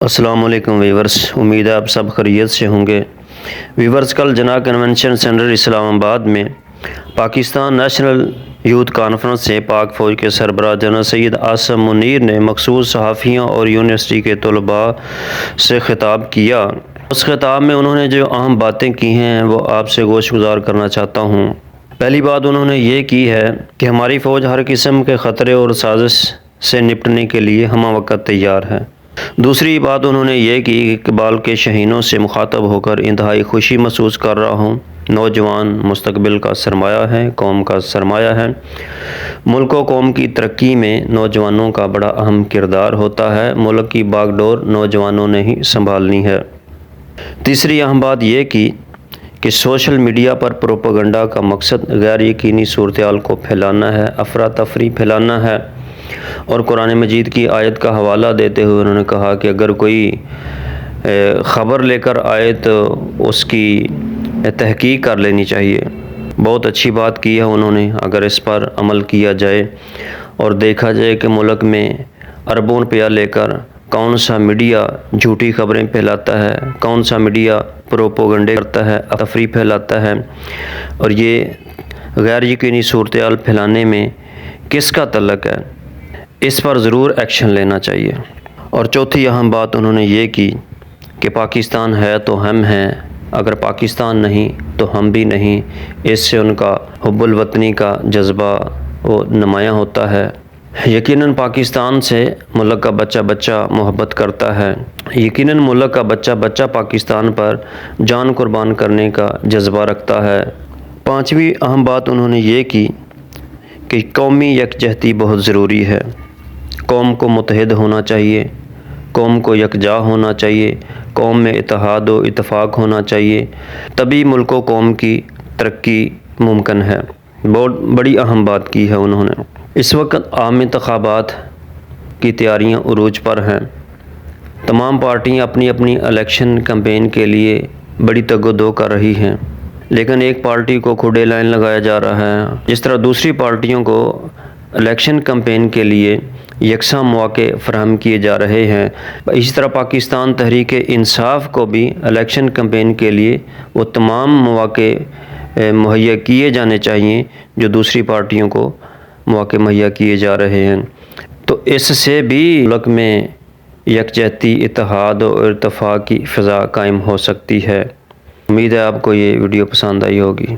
السلام علیکم ویورز، امید ہے آپ سب خیریت سے ہوں گے۔ ویورز، کل جناح کنونشن سینٹر اسلام آباد میں پاکستان نیشنل یوتھ کانفرنس سے پاک فوج کے سربراہ جنرل سید عاصم منیر نے مخصوص صحافیوں اور یونیورسٹی کے طلباء سے خطاب کیا۔ اس خطاب میں انہوں نے جو اہم باتیں کی ہیں وہ آپ سے گوش گزار کرنا چاہتا ہوں۔ پہلی بات انہوں نے یہ کی ہے کہ ہماری فوج ہر قسم کے خطرے اور سازش سے نپٹنے کے لیے ہمہ وقت تیار ہے۔ دوسری بات انہوں نے یہ کی کہ اقبال کے شہینوں سے مخاطب ہو کر انتہائی خوشی محسوس کر رہا ہوں۔ نوجوان مستقبل کا سرمایہ ہے، قوم کا سرمایہ ہے۔ ملک و قوم کی ترقی میں نوجوانوں کا بڑا اہم کردار ہوتا ہے۔ ملک کی باغ ڈور نوجوانوں نے ہی سنبھالنی ہے۔ تیسری اہم بات یہ کی کہ سوشل میڈیا پر پروپیگنڈا کا مقصد غیر یقینی صورتحال کو پھیلانا ہے، افراتفری پھیلانا ہے۔ اور قرآن مجید کی آیت کا حوالہ دیتے ہوئے انہوں نے کہا کہ اگر کوئی خبر لے کر آئے تو اس کی تحقیق کر لینی چاہیے۔ بہت اچھی بات کی ہے انہوں نے۔ اگر اس پر عمل کیا جائے اور دیکھا جائے کہ ملک میں اربوں روپیہ لے کر کون سا میڈیا جھوٹی خبریں پھیلاتا ہے، کون سا میڈیا پروپیگنڈے کرتا ہے، تفریح پھیلاتا ہے، اور یہ غیر یقینی صورتحال پھیلانے میں کس کا تعلق ہے، اس پر ضرور ایکشن لینا چاہیے۔ اور چوتھی اہم بات انہوں نے یہ کی کہ پاکستان ہے تو ہم ہیں، اگر پاکستان نہیں تو ہم بھی نہیں۔ اس سے ان کا حب الوطنی کا جذبہ وہ نمایاں ہوتا ہے۔ یقیناً پاکستان سے ملک کا بچہ بچہ محبت کرتا ہے۔ یقیناً ملک کا بچہ بچہ پاکستان پر جان قربان کرنے کا جذبہ رکھتا ہے۔ پانچویں اہم بات انہوں نے یہ کی کہ قومی یکجہتی بہت ضروری ہے۔ قوم کو متحد ہونا چاہیے، قوم کو یکجا ہونا چاہیے، قوم میں اتحاد و اتفاق ہونا چاہیے، تبھی ملک و قوم کی ترقی ممکن ہے۔ بہت بڑی اہم بات کی ہے انہوں نے۔ اس وقت عام انتخابات کی تیاریاں عروج پر ہیں۔ تمام پارٹیاں اپنی اپنی الیکشن کیمپین کے لیے بڑی تگ و دو کر رہی ہیں، لیکن ایک پارٹی کو کھڑے لائن لگایا جا رہا ہے، جس طرح دوسری پارٹیوں کو الیکشن کیمپین کے لیے یکساں مواقع فراہم کیے جا رہے ہیں۔ اسی طرح پاکستان تحریک انصاف کو بھی الیکشن کیمپین کے لیے وہ تمام مواقع مہیا کیے جانے چاہیے جو دوسری پارٹیوں کو مواقع مہیا کیے جا رہے ہیں۔ تو اس سے بھی ملک میں یکجہتی، اتحاد اور اتفاق کی فضا قائم ہو سکتی ہے۔ امید ہے آپ کو یہ ویڈیو پسند آئی ہوگی۔